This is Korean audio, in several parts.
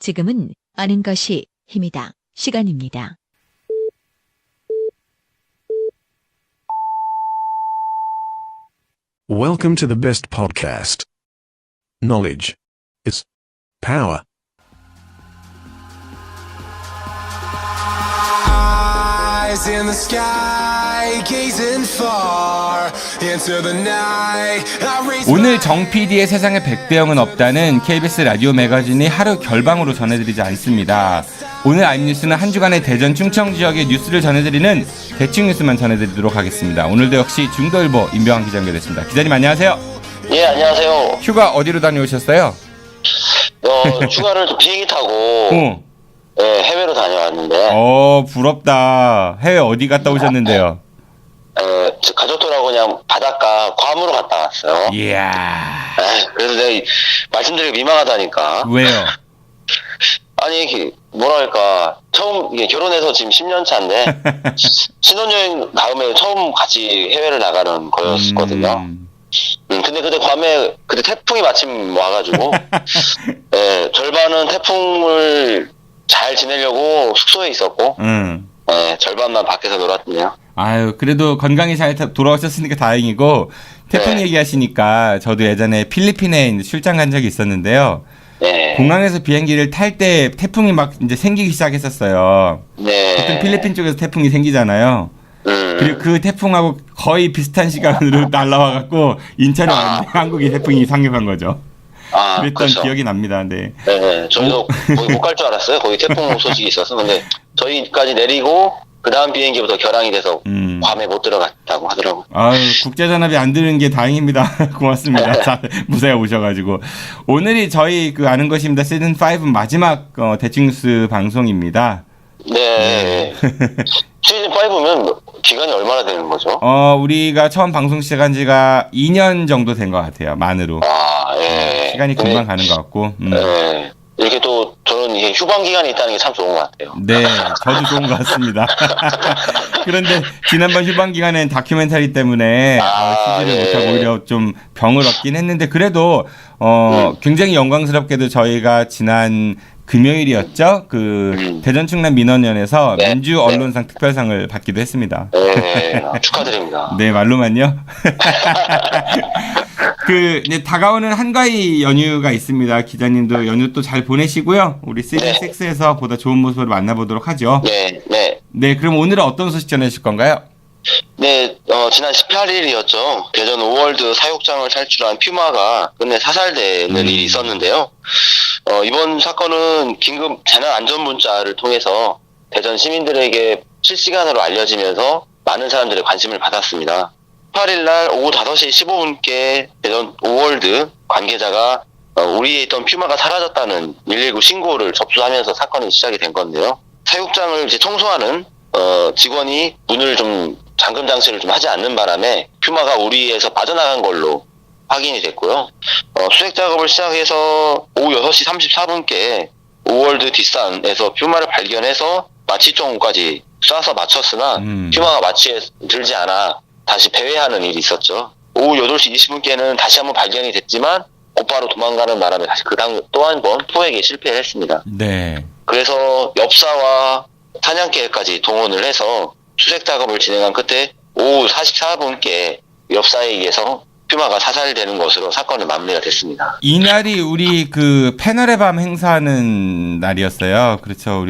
지금은 아는 것이 힘이다. 시간입니다. Welcome to the best podcast. Knowledge is power. Eyes in the sky, gazing far into the night. 오늘 정 PD의 세상에 100대형은 없다는 KBS 라디오 매거진이 하루 결방으로 전해드리지 않습니다. 오늘 아임뉴스는 한 주간의 대전 충청 지역의 뉴스를 전해드리는 대충 뉴스만 전해드리도록 하겠습니다. 오늘도 역시 중도일보 임병환 기자 연결됐습니다. 기자님 안녕하세요. 예, 안녕하세요. 휴가 어디로 다녀오셨어요? 휴가를 비행기 타고 해외로 다녀왔는데. 부럽다. 해외 어디 갔다 오셨는데요? 가족들하고 그냥 바닷가 괌으로 갔다 왔어요. 이야. 그래서 내가 말씀드리기 민망하다니까. 왜요? 아니, 뭐랄까, 처음, 결혼해서 지금 10년 차인데, 신혼여행 다음에 처음 같이 해외를 나가는 거였거든요. 근데 그때 괌에, 그때 태풍이 마침 와가지고, 절반은 태풍을 잘 지내려고 숙소에 있었고, 절반만 밖에서 놀았네요. 아유, 그래도 건강히 잘 돌아오셨으니까 다행이고, 태풍 얘기하시니까 저도 예전에 필리핀에 출장 간 적이 있었는데요. 네. 공항에서 비행기를 탈 때 태풍이 막 이제 생기기 시작했었어요. 네. 보통 필리핀 쪽에서 태풍이 생기잖아요. 그리고 그 태풍하고 거의 비슷한 시간으로 날라와갖고 인천에 왔는데 한국에 태풍이 상륙한 거죠. 그랬던 그렇죠. 기억이 납니다. 네. 네, 저희도 거기 못 갈 줄 알았어요. 거기 태풍 소식이 있어서. 근데 저희까지 내리고 그 다음 비행기부터 결항이 돼서 괌에 못 들어갔다고 하더라고요. 아유, 국제전압이 안 드는 게 다행입니다. 고맙습니다. 자, 무사히 오셔가지고. 오늘이 저희 아는 것입니다. 시즌5 마지막 대충뉴스 방송입니다. 네. 시즌5면 기간이 얼마나 되는 거죠? 우리가 처음 방송 시작한 지가 2년 정도 된 것 같아요. 만으로. 예. 시간이 금방 가는 것 같고. 네. 이렇게 또 저는 이게 휴방 기간이 있다는 게 참 좋은 것 같아요. 네, 저도 좋은 것 같습니다. 그런데 지난번 휴방 기간엔 다큐멘터리 때문에 쉬지를 못하고 오히려 좀 병을 얻긴 했는데 그래도 굉장히 영광스럽게도 저희가 지난 금요일이었죠. 대전 충남 민원연에서 민주 언론상 특별상을 받기도 했습니다. 네, 축하드립니다. 네, 말로만요. 이제 다가오는 한가위 연휴가 있습니다. 기자님도 연휴 또 잘 보내시고요. 우리 시즌6에서 보다 좋은 모습으로 만나보도록 하죠. 네, 네. 네, 그럼 오늘은 어떤 소식 전해주실 건가요? 네, 지난 18일이었죠. 대전 오월드 사육장을 탈출한 퓨마가 끝내 사살되는 일이 있었는데요. 이번 사건은 긴급 재난 안전 문자를 통해서 대전 시민들에게 실시간으로 알려지면서 많은 사람들의 관심을 받았습니다. 18일 날 오후 5시 15분께 대전 오월드 관계자가 우리에 있던 퓨마가 사라졌다는 119 신고를 접수하면서 사건이 시작이 된 건데요. 사육장을 이제 청소하는 직원이 문을 좀 잠금 장치를 좀 하지 않는 바람에 퓨마가 우리에서 빠져나간 걸로 확인이 됐고요. 수색 작업을 시작해서 오후 6시 34분께 오월드 뒷산에서 퓨마를 발견해서 마취총까지 쏴서 맞췄으나 퓨마가 마취에 들지 않아 다시 배회하는 일이 있었죠. 오후 8시 20분께는 다시 한번 발견이 됐지만 곧바로 도망가는 바람에 다시 또 한 번 포획에 실패했습니다. 네. 그래서 엽사와 사냥개까지 동원을 해서 수색 작업을 진행한 끝에 오후 44분께 엽사에 의해서 퓨마가 사살되는 것으로 사건은 마무리가 됐습니다. 이날이 우리 패널의 밤 행사하는 날이었어요. 그렇죠.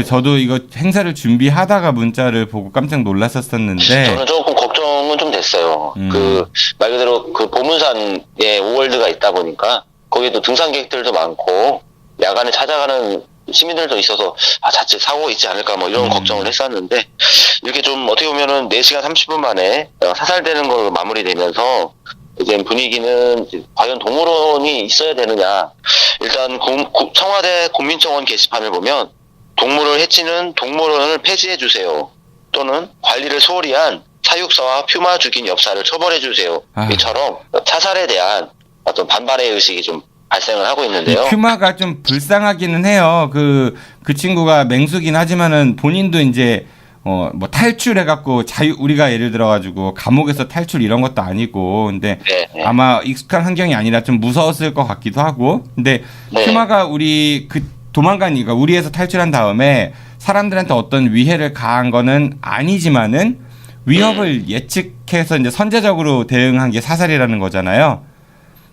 저도 이거 행사를 준비하다가 문자를 보고 깜짝 놀랐었는데. 저는 조금 걱정은 좀 됐어요. 말 그대로 보문산에 오월드가 있다 보니까 거기도 등산객들도 많고 야간에 찾아가는 시민들도 있어서 자칫 사고가 있지 않을까 이런 걱정을 했었는데 이렇게 좀 어떻게 보면은 4시간 30분 만에 사살되는 걸로 마무리되면서 이제 분위기는 과연 동물원이 있어야 되느냐. 일단 청와대 국민청원 게시판을 보면 동물을 해치는 동물원을 폐지해 주세요. 또는 관리를 소홀히 한 사육사와 퓨마 죽인 엽사를 처벌해 주세요. 이처럼 사살에 대한 어떤 반발의 의식이 좀 발생을 하고 있는데요. 퓨마가 좀 불쌍하기는 해요. 그 친구가 맹수긴 하지만은 본인도 이제 탈출해갖고 우리가 예를 들어가지고 감옥에서 탈출 이런 것도 아니고, 근데 네. 아마 익숙한 환경이 아니라 좀 무서웠을 것 같기도 하고, 근데 퓨마가 우리 그러니까 우리에서 탈출한 다음에 사람들한테 어떤 위해를 가한 거는 아니지만은 위협을 예측해서 이제 선제적으로 대응한 게 사살이라는 거잖아요.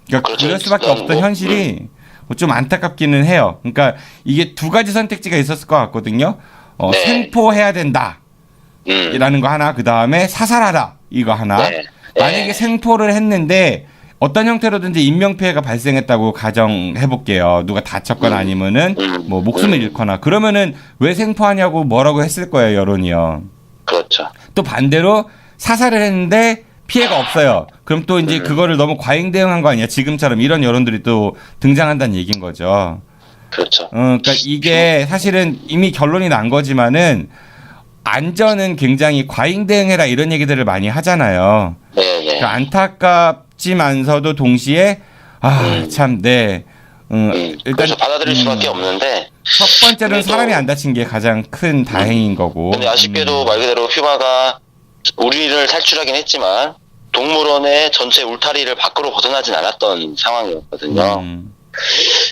그러니까 그렇죠. 그럴 수밖에 없던 현실이 좀 안타깝기는 해요. 그러니까 이게 두 가지 선택지가 있었을 것 같거든요. 네. 생포해야 된다. 라는 거 하나, 그 다음에 사살하라. 이거 하나. 네. 만약에 생포를 했는데 어떤 형태로든지 인명피해가 발생했다고 가정해 볼게요. 누가 다쳤거나 아니면은 뭐 목숨을 잃거나. 그러면은 왜 생포하냐고 뭐라고 했을 거예요, 여론이요. 그렇죠. 또 반대로 사살을 했는데 피해가 없어요. 그럼 또 이제 그거를 너무 과잉 대응한 거 아니야? 지금처럼 이런 여론들이 또 등장한다는 얘기인 거죠. 그렇죠. 그러니까 이게 사실은 이미 결론이 난 거지만은 안전은 굉장히 과잉 대응해라 이런 얘기들을 많이 하잖아요. 네. 그러니까 안타깝지만서도 동시에 참, 네. 일단 그래서 받아들일 수밖에 없는데. 첫 번째로는 사람이 안 다친 게 가장 큰 다행인 거고. 근데 아쉽게도 말 그대로 퓨마가 우리를 탈출하긴 했지만 동물원의 전체 울타리를 밖으로 벗어나진 않았던 상황이었거든요.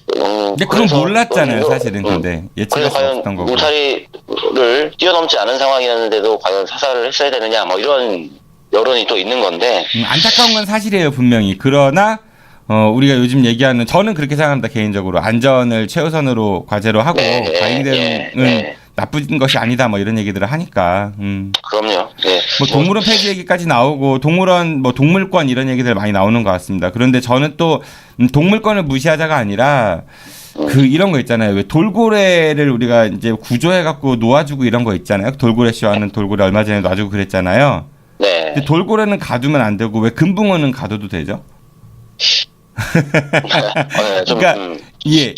근데 그건 그래서 몰랐잖아요, 사실은. 근데 예측할 수 과연 없었던 거고. 울타리를 뛰어넘지 않은 상황이었는데도 과연 사살을 했어야 되느냐, 뭐 이런 여론이 또 있는 건데. 안타까운 건 사실이에요, 분명히. 그러나 우리가 요즘 얘기하는, 저는 그렇게 생각합니다, 개인적으로. 안전을 최우선으로 과제로 하고 과잉 대응은 나쁜 것이 아니다, 뭐 이런 얘기들을 하니까. 그럼요. 네. 뭐 동물원 폐지 얘기까지 나오고 동물원 뭐 동물권 이런 얘기들 많이 나오는 것 같습니다. 그런데 저는 또 동물권을 무시하자가 아니라 이런 거 있잖아요. 왜 돌고래를 우리가 이제 구조해 갖고 놓아주고 이런 거 있잖아요. 돌고래 쇼하는 돌고래 얼마 전에 놔주고 그랬잖아요. 네. 근데 돌고래는 가두면 안 되고 왜 금붕어는 가둬도 되죠? 그러니까 이게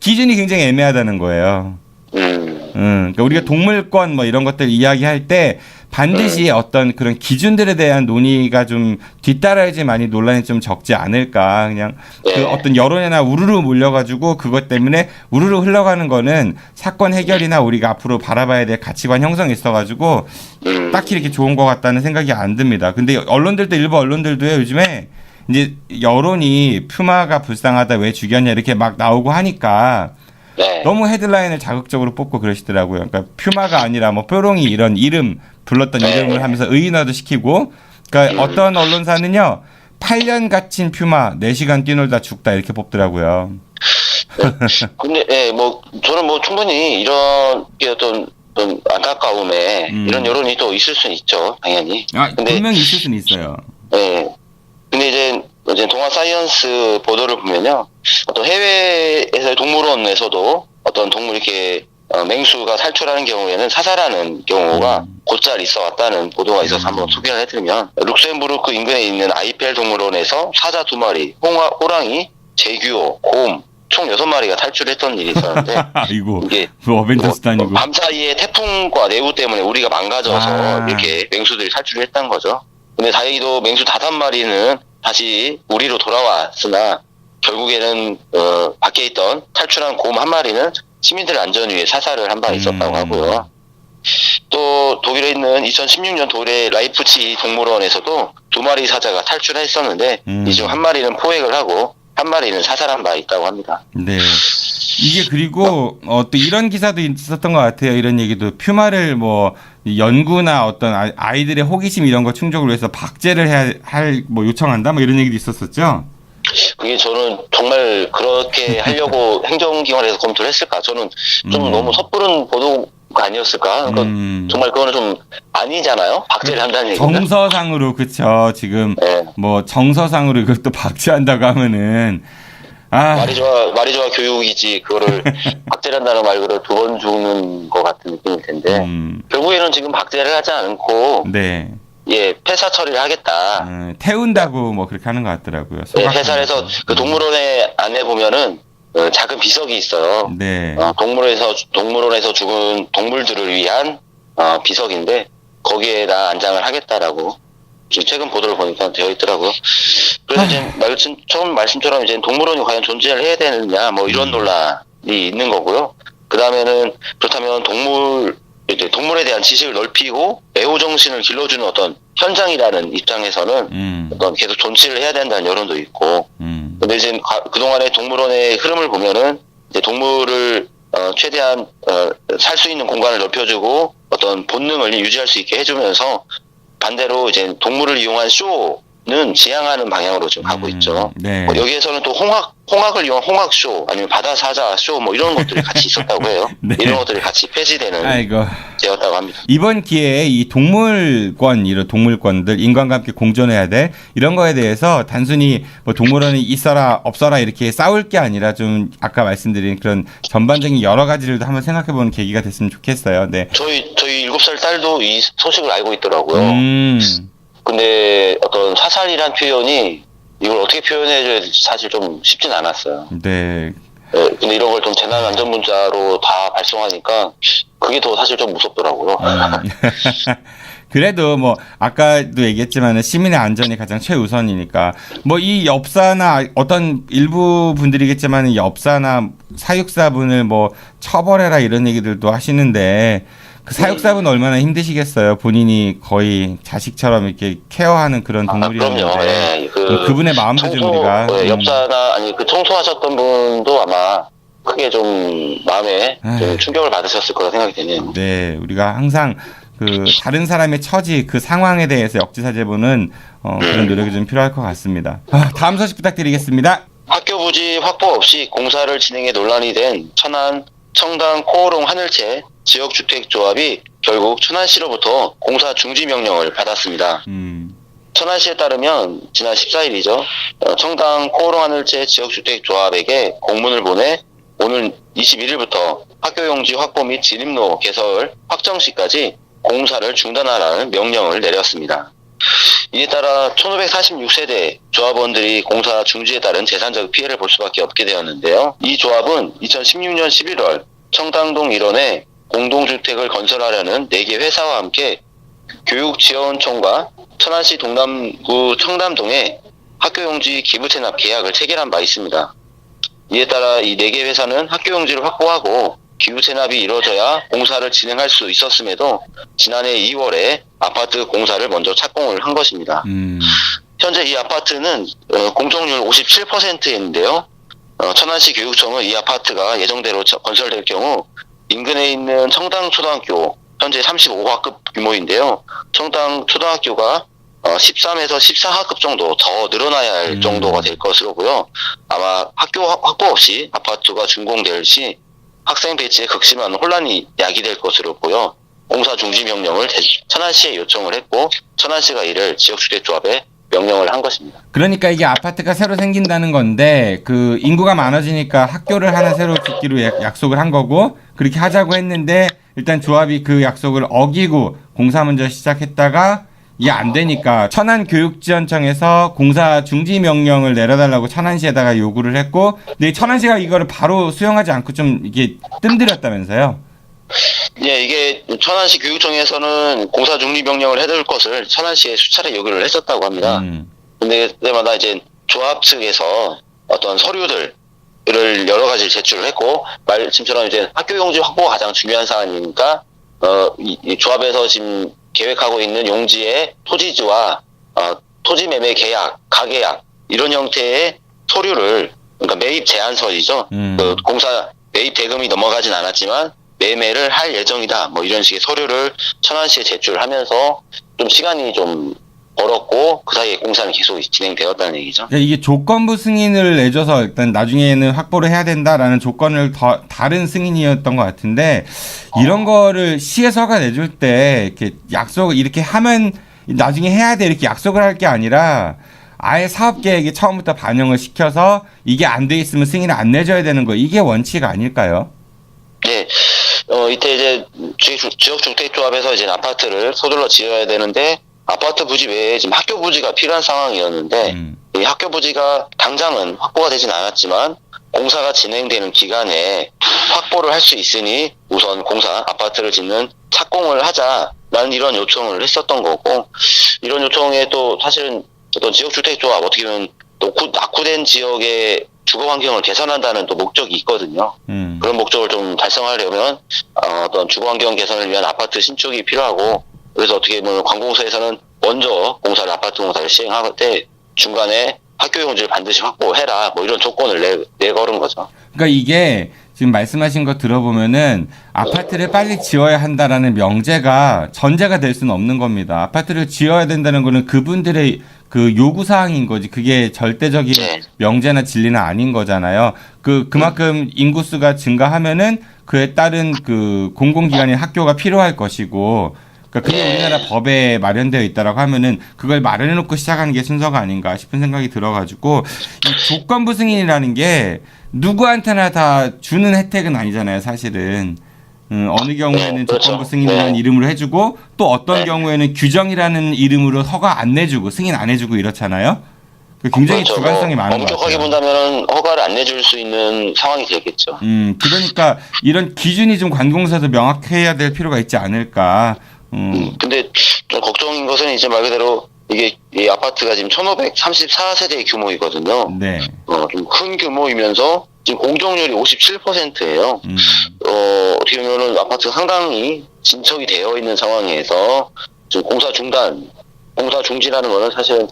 기준이 굉장히 애매하다는 거예요. 그러니까 우리가 동물권 뭐 이런 것들 이야기할 때 반드시 어떤 그런 기준들에 대한 논의가 좀 뒤따라야지 많이 논란이 좀 적지 않을까. 그냥 그 어떤 여론이나 우르르 몰려가지고 그것 때문에 우르르 흘러가는 거는 사건 해결이나 우리가 앞으로 바라봐야 될 가치관 형성이 있어가지고 딱히 이렇게 좋은 것 같다는 생각이 안 듭니다. 근데 일부 언론들도요, 요즘에 이제 여론이 퓨마가 불쌍하다, 왜 죽였냐 이렇게 막 나오고 하니까 너무 헤드라인을 자극적으로 뽑고 그러시더라고요. 그러니까 퓨마가 아니라 뭐 뾰롱이 이런 이름 불렀던 이름을 하면서 의인화도 시키고, 그러니까 어떤 언론사는요 8년 갇힌 퓨마 4시간 뛰놀다 죽다 이렇게 뽑더라고요. 근데 뭐 저는 뭐 충분히 이런 게 어떤 안타까움에 이런 여론이 또 있을 수는 있죠, 당연히. 근데 분명히 있을 수는 있어요. 네. 근데 이제 동아 사이언스 보도를 보면요, 어떤 해외에서의 동물원에서도 어떤 동물 이렇게 맹수가 탈출하는 경우에는 사살하는 경우가 곧잘 있어 왔다는 보도가 있어서 한번 소개를 해드리면, 룩셈부르크 인근에 있는 아이펠 동물원에서 사자 2마리, 호랑이, 제규어, 곰 총 6마리가 탈출했던 일이 있었는데 이거 이게 어벤져스도 아니고 밤 사이에 태풍과 내우 때문에 우리가 망가져서 이렇게 맹수들이 탈출을 했던 거죠. 근데 다행히도 맹수 5마리는 다시 우리로 돌아왔으나 결국에는 밖에 있던 탈출한 곰 1마리는 시민들 안전 위해 사살을 한 바 있었다고 하고요. 또 독일에 있는 2016년 독일의 라이프치 동물원에서도 2마리 사자가 탈출했었는데 이 중 1마리는 포획을 하고 1마리는 사살한 바 있다고 합니다. 네. 이게 그리고 또 이런 기사도 있었던 것 같아요. 이런 얘기도 퓨마를 뭐 연구나 어떤 아이들의 호기심 이런 거 충족을 위해서 박제를 뭐 요청한다 뭐 이런 얘기도 있었었죠. 그게 저는 정말 그렇게 하려고 행정기관에서 검토를 했을까? 저는 좀 너무 섣부른 보도가 아니었을까? 그러니까 정말 그거는 좀 아니잖아요. 박제를 한다는 얘기는. 정서상으로 그쵸. 지금 뭐 정서상으로 이걸 또 박제한다고 하면은 말이 좋아 교육이지 그거를 박제를 한다는 말 그대로 2번 죽는 것 같은 느낌일 텐데 결국에는 지금 박제를 하지 않고 폐사 처리를 하겠다. 태운다고 뭐 그렇게 하는 것 같더라고요. 폐사를 해서 그 동물원에 안에 보면은 작은 비석이 있어요. 동물원에서 죽은 동물들을 위한 비석인데 거기에다 안장을 하겠다라고 지금 최근 보도를 보니까 되어 있더라고요. 그래서 이제 처음 말씀처럼 이제 동물원이 과연 존재를 해야 되느냐 뭐 이런 논란이 있는 거고요. 그 다음에는 그렇다면 동물에 대한 지식을 넓히고 애호 정신을 길러주는 어떤 현장이라는 입장에서는 어떤 계속 존치를 해야 된다는 여론도 있고. 근데 이제 그동안의 동물원의 흐름을 보면은 이제 동물을 최대한 살 수 있는 공간을 넓혀주고 어떤 본능을 유지할 수 있게 해주면서 반대로 이제 동물을 이용한 쇼는 지양하는 방향으로 좀 가고 있죠. 네. 여기에서는 또 홍학을 이용한 홍학쇼 아니면 바다사자 쇼 뭐 이런 것들이 같이 있었다고 해요. 네. 이런 것들이 같이 폐지되는 제였다고 합니다. 이번 기회에 이 이런 동물권들 인간과 함께 공존해야 돼 이런 거에 대해서 단순히 뭐 동물원이 있어라 없어라 이렇게 싸울 게 아니라 좀 아까 말씀드린 그런 전반적인 여러 가지를 한번 생각해보는 계기가 됐으면 좋겠어요. 네. 저희 7살 딸도 이 소식을 알고 있더라고요. 근데 어떤 사살이란 표현이 이걸 어떻게 표현해줘야 될지 사실 좀 쉽진 않았어요. 네. 네, 근데 이런 걸 좀 재난 안전 문자로 다 발송하니까 그게 더 사실 좀 무섭더라고요. 그래도 뭐 아까도 얘기했지만 시민의 안전이 가장 최우선이니까 뭐 이 엽사나 어떤 일부 분들이겠지만 엽사나 사육사분을 뭐 처벌해라 이런 얘기들도 하시는데 그 사육사분 얼마나 힘드시겠어요. 본인이 거의 자식처럼 이렇게 케어하는 그런 동물이었는데. 그럼요. 네, 그분의 마음도 좀 우리가 엽사나 아니 그 청소하셨던 분도 아마 크게 좀 마음에 좀 충격을 받으셨을 거라 생각이 되네요. 네, 우리가 항상 그 다른 사람의 처지 그 상황에 대해서 역지사지보는 그런 노력이 좀 필요할 것 같습니다. 다음 소식 부탁드리겠습니다. 학교 부지 확보 없이 공사를 진행해 논란이 된 천안 청당 코오롱 하늘채 지역주택조합이 결국 천안시로부터 공사 중지 명령을 받았습니다. 천안시에 따르면 지난 14일이죠. 청당 코오롱 하늘채 지역주택조합에게 공문을 보내 오늘 21일부터 학교용지 확보 및 진입로 개설 확정 시까지 공사를 중단하라는 명령을 내렸습니다. 이에 따라 1546세대 조합원들이 공사 중지에 따른 재산적 피해를 볼 수밖에 없게 되었는데요. 이 조합은 2016년 11월 청당동 일원에 공동주택을 건설하려는 4개 회사와 함께 교육지원청과 천안시 동남구 청담동에 학교용지 기부채납 계약을 체결한 바 있습니다. 이에 따라 이 4개 회사는 학교용지를 확보하고 기부채납이 이루어져야 공사를 진행할 수 있었음에도 지난해 2월에 아파트 공사를 먼저 착공을 한 것입니다. 현재 이 아파트는 공정률 57%인데요. 천안시 교육청은 이 아파트가 예정대로 건설될 경우 인근에 있는 청당초등학교 현재 35학급 규모인데요. 청당초등학교가 13에서 14학급 정도 더 늘어나야 할 정도가 될 것으로고요. 아마 학교 확보 없이 아파트가 준공될 시 학생 배치에 극심한 혼란이 야기될 것으로 보여 공사 중지 명령을 천안시에 요청을 했고 천안시가 이를 지역주택조합에 명령을 한 것입니다. 그러니까 이게 아파트가 새로 생긴다는 건데 그 인구가 많아지니까 학교를 하나 새로 짓기로 약속을 한 거고 그렇게 하자고 했는데 일단 조합이 그 약속을 어기고 공사 먼저 시작했다가 이게 안 되니까 천안교육지원청에서 공사 중지 명령을 내려달라고 천안시에다가 요구를 했고 근데 천안시가 이거를 바로 수용하지 않고 좀 이게 뜸들였다면서요? 예, 이게 천안시 교육청에서는 공사 중지 명령을 해둘 것을 천안시에 수차례 요구를 했었다고 합니다. 근데 그때마다 이제 조합 측에서 어떤 서류들을 여러 가지 제출을 했고 말씀처럼 이제 학교용지 확보가 가장 중요한 사안이니까 이 조합에서 지금 계획하고 있는 용지의 토지지와 토지 매매 계약, 가계약 이런 형태의 서류를 그러니까 매입 제안서이죠. 그 공사 매입 대금이 넘어가진 않았지만 매매를 할 예정이다. 뭐 이런 식의 서류를 천안시에 제출하면서 좀 시간이 좀 벌었고 그 사이에 공사는 계속 진행되었다는 얘기죠. 그러니까 이게 조건부 승인을 내줘서 일단 나중에는 확보를 해야 된다라는 조건을 더 다른 승인이었던 것 같은데 이런 거를 시에서가 내줄 때 이렇게 약속을 이렇게 하면 나중에 해야 돼 이렇게 약속을 할 게 아니라 아예 사업 계획에 처음부터 반영을 시켜서 이게 안 돼 있으면 승인을 안 내줘야 되는 거 이게 원칙 아닐까요? 네. 이때 이제 지역주택조합에서 이제 아파트를 서둘러 지어야 되는데 아파트 부지 외에 지금 학교 부지가 필요한 상황이었는데 이 학교 부지가 당장은 확보가 되진 않았지만 공사가 진행되는 기간에 확보를 할 수 있으니 우선 아파트를 짓는 착공을 하자라는 이런 요청을 했었던 거고 이런 요청에 또 사실은 어떤 지역주택조합 어떻게 보면 낙후된 지역의 주거 환경을 개선한다는 또 목적이 있거든요. 그런 목적을 좀 달성하려면 어떤 주거 환경 개선을 위한 아파트 신축이 필요하고 그래서 어떻게 보면 관공서에서는 먼저 아파트 공사를 시행할 때 중간에 학교 용지를 반드시 확보해라 뭐 이런 조건을 내걸은 거죠. 그러니까 이게 지금 말씀하신 거 들어보면은 아파트를 빨리 지어야 한다라는 명제가 전제가 될 수는 없는 겁니다. 아파트를 지어야 된다는 거는 그분들의 그 요구 사항인 거지. 그게 절대적인 네. 명제나 진리는 아닌 거잖아요. 그만큼 인구수가 증가하면은 그에 따른 그 공공기관인 학교가 필요할 것이고, 그러니까 그게 네. 우리나라 법에 마련되어 있다라고 하면은 그걸 마련해놓고 시작하는 게 순서가 아닌가 싶은 생각이 들어가지고, 이 조건부 승인이라는 게 누구한테나 다 주는 혜택은 아니잖아요, 사실은. 어느 경우에는 그렇죠. 조건부 승인이라는 네. 이름으로 해주고, 또 어떤 네. 경우에는 규정이라는 이름으로 허가 안 내주고 승인 안 해주고 이렇잖아요. 굉장히 그렇죠. 주관성이 많은 것 엄격하게 같아요. 본다면 허가를 안 내줄 수 있는 상황이 되겠죠. 그러니까 이런 기준이 좀 관공서에서 명확해야 될 필요가 있지 않을까. 근데 좀 걱정인 것은 이제 말 그대로 이게 이 아파트가 지금 1534세대 규모이거든요. 네. 좀 큰 규모이면서 지금 공정률이 57%예요. 어떻게 보면은 아파트가 상당히 진척이 되어 있는 상황에서 지금 공사 중지라는 거는 사실은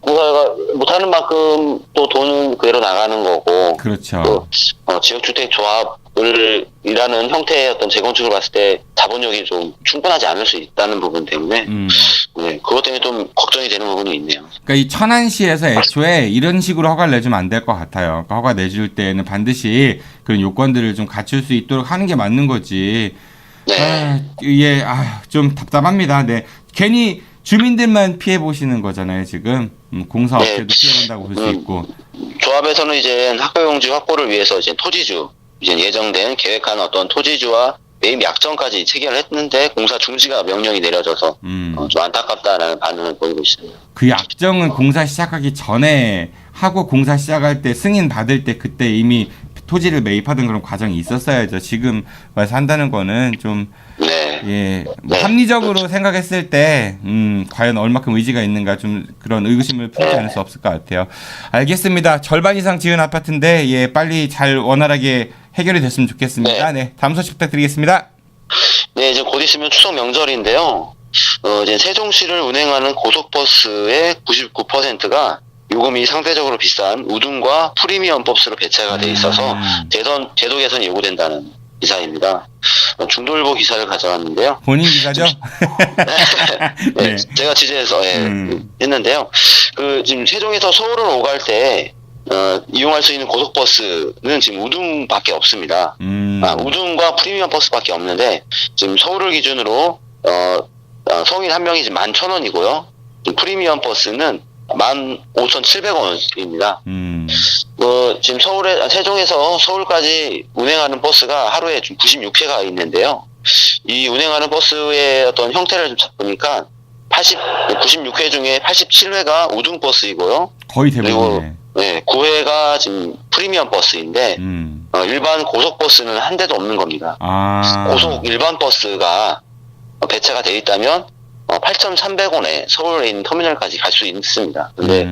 공사가 못하는 만큼 또 돈은 그대로 나가는 거고, 그렇죠. 또 지역주택조합을 이라는 형태의 어떤 재건축을 봤을 때 자본력이 좀 충분하지 않을 수 있다는 부분 때문에 네, 그것 때문에 좀 걱정이 되는 부분이 있네요. 그러니까 이 천안시에서 애초에 이런 식으로 허가를 내주면 안 될 것 같아요. 그러니까 허가 내줄 때는 반드시 그런 요건들을 좀 갖출 수 있도록 하는 게 맞는 거지. 네. 좀 답답합니다. 네. 괜히 주민들만 피해 보시는 거잖아요, 지금. 공사업체도 네. 피해 본다고 볼 수 있고. 조합에서는 이제 학교용지 확보를 위해서 이제 토지주, 이제 예정된 계획한 어떤 토지주와 매입 약정까지 체결을 했는데 공사 중지가 명령이 내려져서 좀 안타깝다라는 반응을 보이고 있습니다. 그 약정은 공사 시작하기 전에 하고 공사 시작할 때 승인 받을 때 그때 이미 토지를 매입하던 그런 과정이 있었어야죠. 지금 와서 한다는 거는 좀 네. 뭐 네. 합리적으로 생각했을 때 과연 얼마큼 의지가 있는가 좀 그런 의구심을 품지 않을 수 없을 것 같아요. 알겠습니다. 절반 이상 지은 아파트인데 빨리 잘 원활하게 해결이 됐으면 좋겠습니다. 네, 다음 소식 부탁드리겠습니다. 네, 이제 곧 있으면 추석 명절인데요. 이제 세종시를 운행하는 고속버스의 99%가 요금이 상대적으로 비싼 우등과 프리미엄 버스로 배차가 돼 있어서 제도 개선이 요구된다는 기사입니다. 중도일보 기사를 가져왔는데요. 본인 기사죠? 네, 제가 취재해서 했는데요. 지금 세종에서 서울을 오갈 때 이용할 수 있는 고속버스는 지금 우등밖에 없습니다. 우등과 프리미엄 버스밖에 없는데 지금 서울을 기준으로 성인 한 명이 지금 11,000원이고요. 프리미엄 버스는 15,700원입니다. 지금 세종에서 서울까지 운행하는 버스가 하루에 좀 96회가 있는데요. 이 운행하는 버스의 어떤 형태를 좀 보니까 96회 중에 87회가 우등 버스이고요. 거의 대부분이네. 네, 9회가 지금 프리미엄 버스인데, 일반 고속버스는 한 대도 없는 겁니다. 고속 일반 버스가 배차가 돼 있다면, 8,300원에 서울에 있는 터미널까지 갈 수 있습니다. 근데,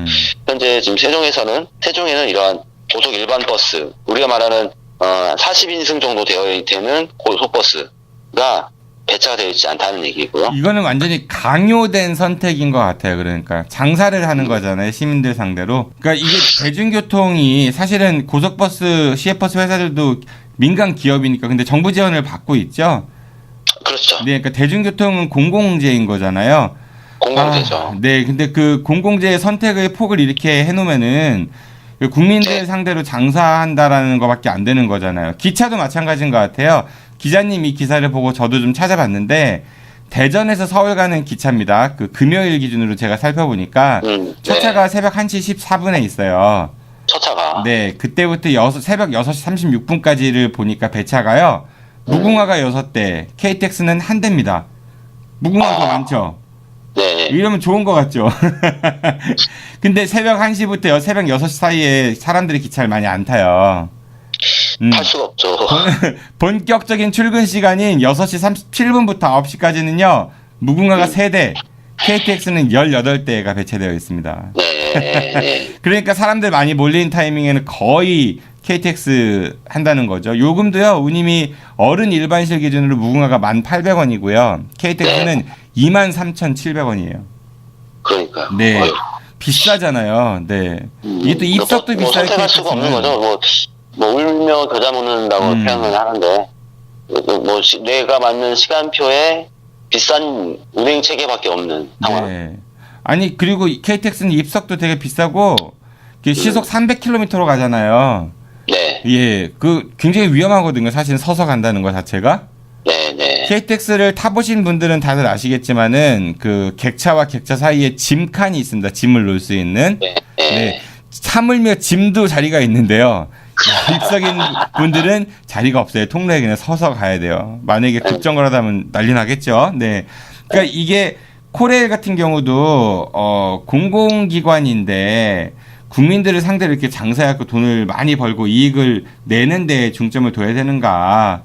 현재 지금 세종에는 이러한 고속 일반 버스, 우리가 말하는, 40인승 정도 되는 고속버스가 배차가 되어 있지 않다는 얘기고요. 이거는 완전히 강요된 선택인 것 같아요. 그러니까 장사를 하는 거잖아요. 시민들 상대로. 그러니까 이게 대중교통이 사실은 고속버스, 시외버스 회사들도 민간 기업이니까 근데 정부 지원을 받고 있죠. 그렇죠. 네, 그러니까 대중교통은 공공재인 거잖아요. 공공재죠. 네, 근데 그 공공재의 선택의 폭을 이렇게 해놓으면은 국민들 상대로 장사한다라는 것밖에 안 되는 거잖아요. 기차도 마찬가지인 것 같아요. 기자님 이 기사를 보고 저도 좀 찾아봤는데 대전에서 서울 가는 기차입니다. 금요일 기준으로 제가 살펴보니까 첫 차가 새벽 1시 14분에 있어요. 첫 차가. 네, 그때부터 새벽 6시 36분까지를 보니까 배차가요. 무궁화가 6대, KTX는 1대입니다. 무궁화가 더 많죠? 네. 이러면 좋은 것 같죠? 근데 새벽 1시부터 새벽 6시 사이에 사람들이 기차를 많이 안 타요. 탈 수가 없죠. 본격적인 출근 시간인 6시 37분부터 9시까지는요. 무궁화가 3대, KTX는 18대가 배치되어 있습니다. 네. 그러니까 사람들 많이 몰리는 타이밍에는 거의 KTX 한다는 거죠. 요금도요. 운임이 어른 일반실 기준으로 무궁화가 1,800원이고요. KTX는 23,700원이에요. 그러니까요. 네. 어휴. 비싸잖아요. 네. 이게 또 입석도 비싸요. 선택할 수가 없는 거죠. 뭐 울며 겨자 먹는다고 표현을 하는데 뭐 뇌가 맞는 시간표에 비싼 운행 체계밖에 없는 상황. 네. 아니 그리고 KTX는 입석도 되게 비싸고 시속 300km로 가잖아요. 네. 예, 그 굉장히 위험하거든요. 사실 서서 간다는 것 자체가. 네. KTX를 타보신 분들은 다들 아시겠지만은 그 객차와 객차 사이에 짐칸이 있습니다. 짐을 놓을 수 있는. 네. 하물며 짐도 자리가 있는데요. 입석인 분들은 자리가 없어요. 통로에 그냥 서서 가야 돼요. 만약에 급정거라도 하면 난리 나겠죠. 네. 그러니까 이게 코레일 같은 경우도 공공기관인데 국민들을 상대로 이렇게 장사해갖고 돈을 많이 벌고 이익을 내는 데 중점을 둬야 되는가.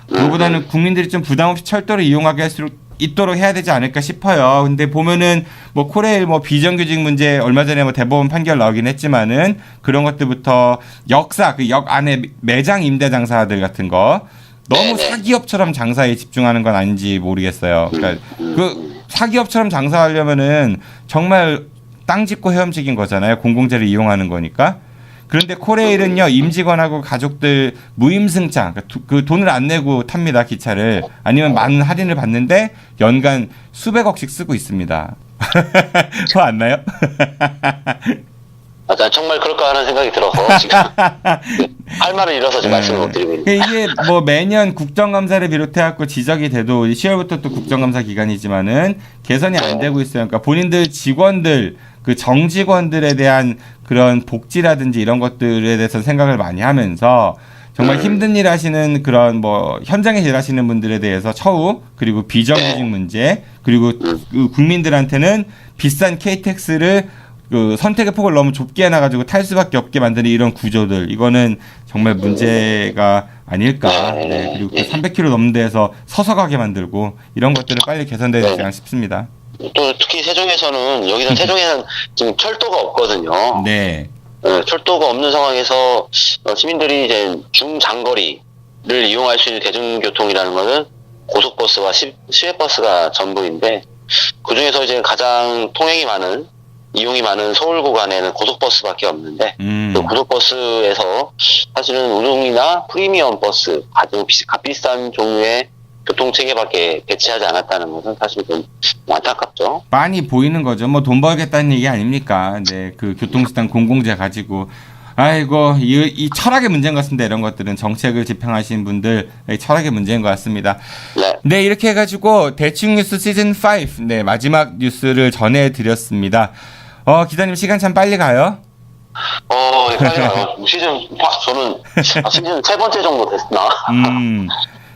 그거보다는 국민들이 좀 부담 없이 철도를 이용하게 할 수 있도록 해야 되지 않을까 싶어요. 근데 보면은 뭐 코레일 뭐 비정규직 문제 얼마 전에 뭐 대법원 판결 나오긴 했지만은 그런 것들부터 역사 그 역 안에 매장 임대 장사들 같은 거 너무 사기업처럼 장사에 집중하는 건 아닌지 모르겠어요. 그러니까 그 사기업처럼 장사하려면은 정말 땅 짚고 헤엄치긴 거잖아요. 공공재를 이용하는 거니까. 그런데 코레일은요 임직원하고 가족들 무임승차 그 돈을 안 내고 탑니다 기차를 아니면 많은 할인을 받는데 연간 수백억씩 쓰고 있습니다. 화 안 나요? 난 정말 그럴까 하는 생각이 들어서 지금 할 말을 잃어서 지금 말씀을 못 드리고 있는데 이게 뭐 매년 국정감사를 비롯해갖고 지적이 돼도 10월부터 또 국정감사 기간이지만은 개선이 안 되고 있어요. 그러니까 본인들 직원들 그 정직원들에 대한 그런 복지라든지 이런 것들에 대해서 생각을 많이 하면서 정말 힘든 일 하시는 그런 뭐 현장에 일하시는 분들에 대해서 처우 그리고 비정규직 문제 그리고 그 국민들한테는 비싼 KTX를 그 선택의 폭을 너무 좁게 해놔가지고 탈 수밖에 없게 만드는 이런 구조들 이거는 정말 문제가 아닐까. 네. 그리고 그 300km 넘는 데에서 서서 가게 만들고 이런 것들을 빨리 개선돼야 되지 않나 싶습니다. 또 특히 세종에서는 여기서 세종에는 지금 철도가 없거든요. 네. 철도가 없는 상황에서 시민들이 이제 중장거리를 이용할 수 있는 대중교통이라는 것은 고속버스와 시외버스가 전부인데 그 중에서 이제 가장 통행이 많은 이용이 많은 서울 구간에는 고속버스밖에 없는데 그 고속버스에서 사실은 우등이나 프리미엄 버스 아주 값비싼 종류의 교통체계밖에 배치하지 않았다는 것은 사실 좀 안타깝죠. 많이 보이는 거죠. 뭐 돈 벌겠다는 얘기 아닙니까? 네, 그 교통수단 공공재 가지고 아이고 이 철학의 문제인 것 같습니다. 이런 것들은 정책을 집행하시는 분들 철학의 문제인 것 같습니다. 네, 이렇게 해가지고 대충 뉴스 시즌 5 네 마지막 뉴스를 전해드렸습니다. 기자님 시간 참 빨리 가요. 빨리 가요. 저는 시즌 3번째 정도 됐나?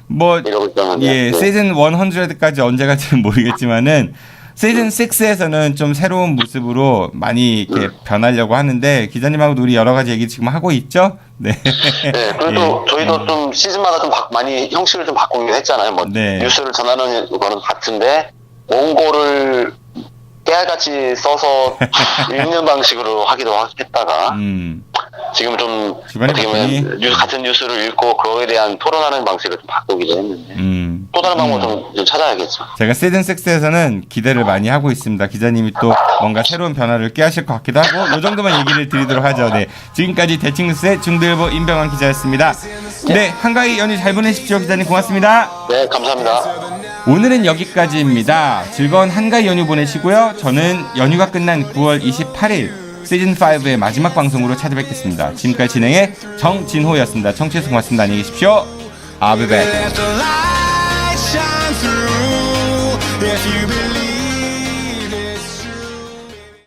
뭐, 예, 시즌 100까지 언제 갈지는 모르겠지만은, 시즌 6에서는 좀 새로운 모습으로 많이 이렇게 변하려고 하는데, 기자님하고도 우리 여러 가지 얘기 지금 하고 있죠? 네. 네, 그래도 저희도 좀 시즌마다 좀 많이 형식을 좀 바꾸기로 했잖아요. 뭐, 뉴스를 전하는 거는 같은데, 원고를 깨알같이 써서 읽는 방식으로 하기도 했다가, 지금 좀 어떻게 보면 같은 뉴스를 읽고 그거에 대한 토론하는 방식을 좀 바꾸기도 했는데 또 다른 방법을 좀 찾아야겠죠. 제가 시즌 6에서는 기대를 많이 하고 있습니다. 기자님이 또 뭔가 새로운 변화를 꾀하실 것 같기도 하고 이 정도만 얘기를 드리도록 하죠. 네, 지금까지 대칭뉴스의 중대일보 임병환 기자였습니다. 네, 한가위 연휴 잘 보내십시오. 기자님 고맙습니다. 네, 감사합니다. 오늘은 여기까지입니다. 즐거운 한가위 연휴 보내시고요. 저는 연휴가 끝난 9월 28일 시즌5의 마지막 방송으로 찾아뵙겠습니다. 지금까지 진행의 정진호였습니다. 청취해주셔서 고맙습니다. 안녕히 계십시오. I'll be back.